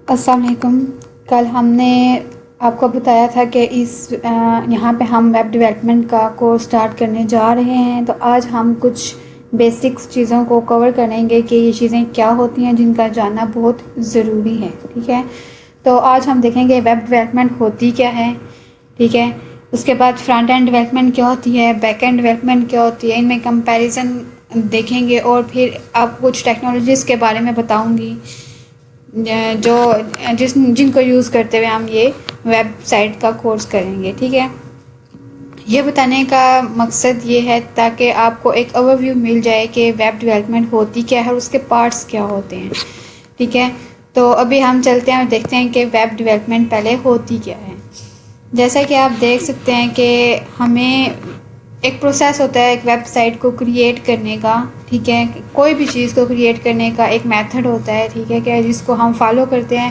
السلام علیکم۔ کل ہم نے آپ کو بتایا تھا کہ یہاں پہ ہم ویب ڈیولپمنٹ کا کورس سٹارٹ کرنے جا رہے ہیں، تو آج ہم کچھ بیسکس چیزوں کو کور کریں گے کہ یہ چیزیں کیا ہوتی ہیں جن کا جاننا بہت ضروری ہے، ٹھیک ہے۔ تو آج ہم دیکھیں گے ویب ڈیولپمنٹ ہوتی کیا ہے، ٹھیک ہے۔ اس کے بعد فرنٹ اینڈ ڈیولپمنٹ کیا ہوتی ہے، بیک اینڈ ڈیولپمنٹ کیا ہوتی ہے، ان میں کمپیریزن دیکھیں گے، اور پھر آپ کچھ ٹیکنالوجیز کے بارے میں بتاؤں گی جن کو یوز کرتے ہوئے ہم یہ ویب سائٹ کا کورس کریں گے، ٹھیک ہے۔ یہ بتانے کا مقصد یہ ہے تاکہ آپ کو ایک اوور ویو مل جائے کہ ویب ڈیولپمنٹ ہوتی کیا ہے اور اس کے پارٹس کیا ہوتے ہیں، ٹھیک ہے۔ تو ابھی ہم چلتے ہیں اور دیکھتے ہیں کہ ویب ڈیولپمنٹ پہلے ہوتی کیا ہے۔ جیسا کہ آپ دیکھ سکتے ہیں کہ ہمیں ایک پروسیس ہوتا ہے ایک ویب سائٹ کو کریٹ کرنے کا، ٹھیک ہے۔ کوئی بھی چیز کو کریٹ کرنے کا ایک میتھڈ ہوتا ہے، ٹھیک ہے، کہ جس کو ہم فالو کرتے ہیں۔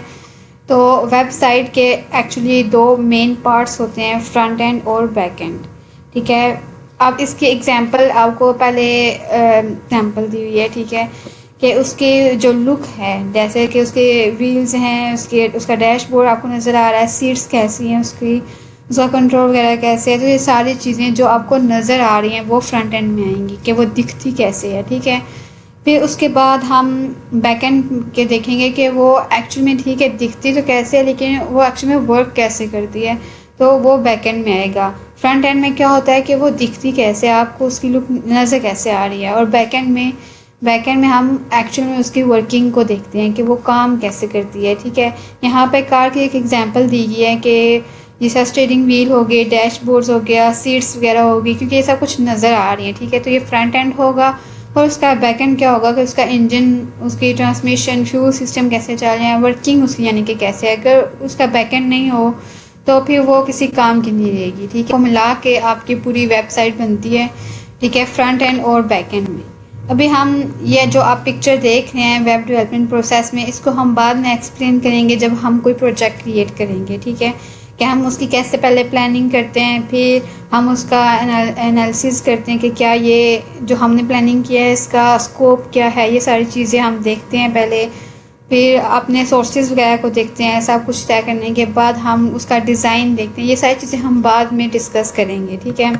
تو ویب سائٹ کے ایکچولی دو مین پارٹس ہوتے ہیں، فرنٹ اینڈ اور بیک اینڈ، ٹھیک ہے۔ اب اس کی ایگزامپل آپ کو پہلے ایگزامپل دی ہوئی ہے، ٹھیک ہے، کہ اس کی جو لک ہے، جیسے کہ اس کے ویلز ہیں، اس کا ڈیش بورڈ آپ کو نظر آ رہا ہے، سیٹس کیسی ہیں اس کا کنٹرول وغیرہ کیسے ہے، تو یہ ساری چیزیں جو آپ کو نظر آ رہی ہیں وہ فرنٹ اینڈ میں آئیں گی کہ وہ دکھتی کیسے ہے، ٹھیک ہے۔ پھر اس کے بعد ہم بیک اینڈ کے دیکھیں گے کہ وہ ایکچوئل میں ٹھیک ہے دکھتی تو کیسے ہے، لیکن وہ ایکچوئل میں ورک کیسے کرتی ہے، تو وہ بیک اینڈ میں آئے گا۔ فرنٹ اینڈ میں کیا ہوتا ہے کہ وہ دکھتی کیسے، آپ کو اس کی لک نظر کیسے آ رہی ہے، اور بیک اینڈ میں ہم ایکچوئل میں اس کی ورکنگ کو دیکھتے ہیں کہ وہ کام کیسے کرتی ہے، ٹھیک ہے۔ یہاں پہ کار کی ایک ایگزامپل دی گئی ہے کہ جیسا اسٹیئرنگ ویل ہو گئی، ڈیش بورڈز ہو گیا، سیٹس وغیرہ ہوگی، کیونکہ یہ سب کچھ نظر آ رہی ہیں، ٹھیک ہے۔ تو یہ فرنٹ اینڈ ہوگا، اور اس کا بیک اینڈ کیا ہوگا کہ اس کا انجن، اس کی ٹرانسمیشن، فیول سسٹم کیسے چل رہے ہیں، ورکنگ اس کی یعنی کہ کیسے ہے۔ اگر اس کا بیک اینڈ نہیں ہو تو پھر وہ کسی کام کی نہیں رہے گی، ٹھیک ہے۔ وہ ملا کے آپ کی پوری ویب سائٹ بنتی ہے، ٹھیک ہے، فرنٹ اینڈ اور بیک اینڈ میں۔ ابھی ہم یہ جو آپ پکچر دیکھ رہے ہیں ویب ڈیولپمنٹ پروسیس میں، اس کو ہم بعد میں ایکسپلین کریں گے جب ہم کوئی پروجیکٹ کریٹ کریں گے، ٹھیک ہے، کہ ہم اس کی کیسے پہلے پلاننگ کرتے ہیں، پھر ہم اس کا انالیسس کرتے ہیں کہ کیا یہ جو ہم نے پلاننگ کیا ہے اس کا اسکوپ کیا ہے، یہ ساری چیزیں ہم دیکھتے ہیں پہلے، پھر اپنے سورسز وغیرہ کو دیکھتے ہیں۔ سب کچھ طے کرنے کے بعد ہم اس کا ڈیزائن دیکھتے ہیں، یہ ساری چیزیں ہم بعد میں ڈسکس کریں گے، ٹھیک ہے۔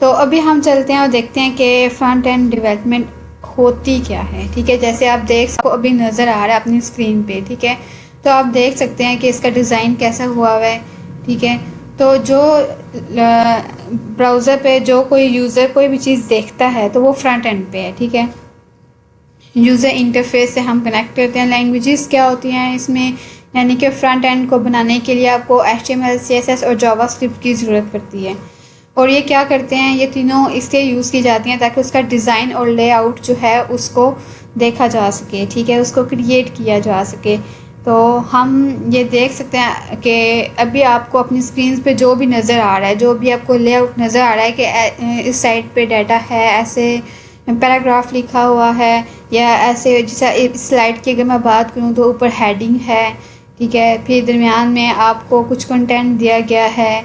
تو ابھی ہم چلتے ہیں اور دیکھتے ہیں کہ فرنٹ اینڈ ڈیولپمنٹ ہوتی کیا ہے، ٹھیک ہے۔ جیسے آپ کو ابھی نظر آ رہا ہے اپنی اسکرین پہ، ٹھیک ہے، تو آپ دیکھ سکتے ہیں کہ اس کا ڈیزائن کیسا ہوا ہوا ہے، ٹھیک ہے۔ تو جو براؤزر پہ جو کوئی یوزر کوئی بھی چیز دیکھتا ہے تو وہ فرنٹ اینڈ پہ ہے، ٹھیک ہے۔ یوزر انٹرفیس سے ہم کنیکٹ کرتے ہیں۔ لینگویجز کیا ہوتی ہیں اس میں، یعنی کہ فرنٹ اینڈ کو بنانے کے لیے آپ کو HTML CSS اور جاوا اسکرپٹ کی ضرورت پڑتی ہے، اور یہ کیا کرتے ہیں، یہ تینوں اس لیے یوز کی جاتی ہیں تاکہ اس کا ڈیزائن اور لے آؤٹ جو ہے اس کو دیکھا جا سکے، ٹھیک ہے، اس کو کریٹ کیا جا سکے۔ تو ہم یہ دیکھ سکتے ہیں کہ ابھی آپ کو اپنی اسکرینز پہ جو بھی نظر آ رہا ہے، جو بھی آپ کو لے آؤٹ نظر آ رہا ہے کہ اس سائٹ پہ ڈیٹا ہے، ایسے پیراگراف لکھا ہوا ہے، یا ایسے جیسا اس سلائڈ کی اگر میں بات کروں تو اوپر ہیڈنگ ہے، ٹھیک ہے، پھر درمیان میں آپ کو کچھ کنٹینٹ دیا گیا ہے،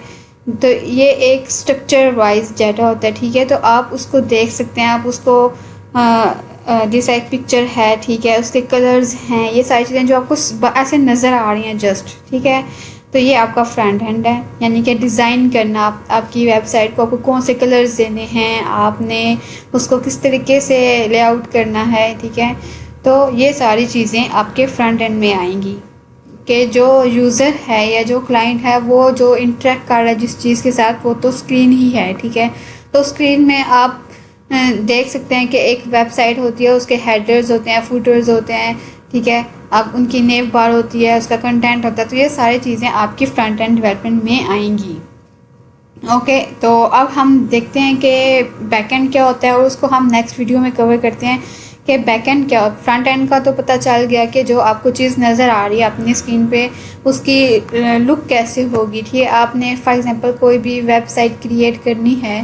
تو یہ ایک اسٹرکچر وائز ڈیٹا ہوتا ہے، ٹھیک ہے۔ تو آپ اس کو دیکھ سکتے ہیں، آپ اس کو جیسا ایک پکچر ہے، ٹھیک ہے، اس کے کلرز ہیں، یہ ساری چیزیں جو آپ کو ایسے نظر آ رہی ہیں جسٹ، ٹھیک ہے۔ تو یہ آپ کا فرنٹ اینڈ ہے، یعنی کہ ڈیزائن کرنا آپ کی ویب سائٹ کو، آپ کو کون سے کلرز دینے ہیں، آپ نے اس کو کس طریقے سے لے آؤٹ کرنا ہے، ٹھیک ہے۔ تو یہ ساری چیزیں آپ کے فرنٹ اینڈ میں آئیں گی کہ جو یوزر ہے یا جو کلائنٹ ہے وہ جو انٹریکٹ کر رہا ہے جس چیز کے ساتھ، وہ تو اسکرین ہی ہے، ٹھیک ہے۔ تو اسکرین میں آپ دیکھ سکتے ہیں کہ ایک ویب سائٹ ہوتی ہے، اس کے ہیڈرز ہوتے ہیں، فوٹرز ہوتے ہیں، ٹھیک ہے، اب ان کی نیو بار ہوتی ہے، اس کا کنٹینٹ ہوتا ہے، تو یہ ساری چیزیں آپ کی فرنٹ اینڈ ڈیولپمنٹ میں آئیں گی، اوکے۔ تو اب ہم دیکھتے ہیں کہ بیک اینڈ کیا ہوتا ہے، اور اس کو ہم نیکسٹ ویڈیو میں کور کرتے ہیں کہ بیک اینڈ کیا ہوتا ہے۔ فرنٹ اینڈ کا تو پتہ چل گیا کہ جو آپ کو چیز نظر آ رہی ہے اپنی اسکرین پہ اس کی لک کیسے ہوگی، ٹھیک ہے۔ آپ نے فار ایگزامپل کوئی بھی ویب سائٹ کریٹ کرنی ہے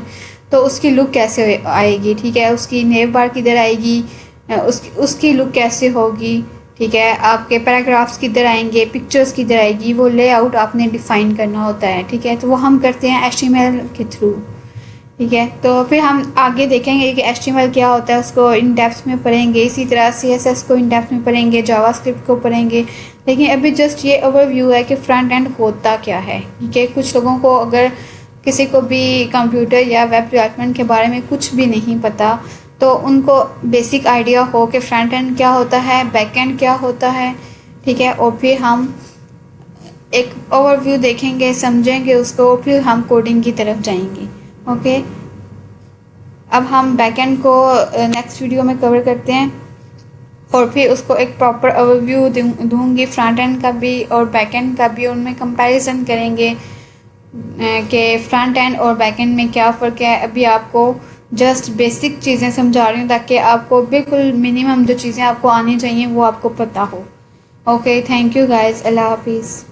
تو اس کی لک کیسے آئے گی، ٹھیک ہے، اس کی نیو بار کدھر آئے گی، اس کی لک کیسے ہوگی، ٹھیک ہے، آپ کے پیراگرافس کدھر آئیں گے، پکچرز کدھر آئے گی، وہ لے آؤٹ آپ نے ڈیفائن کرنا ہوتا ہے، ٹھیک ہے۔ تو وہ ہم کرتے ہیں HTML کے تھرو، ٹھیک ہے. تو پھر ہم آگے دیکھیں گے کہ HTML کیا ہوتا ہے، اس کو ان ڈیپتھ میں پڑھیں گے. اسی طرح CSS کو ان ڈیپتھ میں پڑھیں گے، جاوا اسکرپٹ کو پڑھیں گے. لیکن ابھی جسٹ یہ اوور ویو ہے کہ فرنٹ اینڈ ہوتا کیا ہے. ٹھیک ہے، کچھ لوگوں کو اگر کسی کو بھی کمپیوٹر یا ویب ڈیولپمنٹ کے بارے میں کچھ بھی نہیں پتہ، تو ان کو بیسک آئیڈیا ہو کہ فرنٹ اینڈ کیا ہوتا ہے، بیک اینڈ کیا ہوتا ہے. ٹھیک ہے، اور پھر ہم ایک اوور ویو دیکھیں گے، سمجھیں گے اس کو، پھر ہم کوڈنگ کی طرف جائیں گے. اوکے، اب ہم بیک اینڈ کو نیکسٹ ویڈیو میں کور کرتے ہیں، اور پھر اس کو ایک پراپر اوور ویو دوں گی فرنٹ اینڈ کا بھی اور بیک اینڈ کا بھی. ان میں کمپیریزن کریں گے کہ فرنٹ اینڈ اور بیک اینڈ میں کیا فرق ہے. ابھی آپ کو جسٹ بیسک چیزیں سمجھا رہی ہوں تاکہ آپ کو بالکل منیمم جو چیزیں آپ کو آنی چاہیے وہ آپ کو پتہ ہو. اوکے، تھینک یو گائز، اللہ حافظ.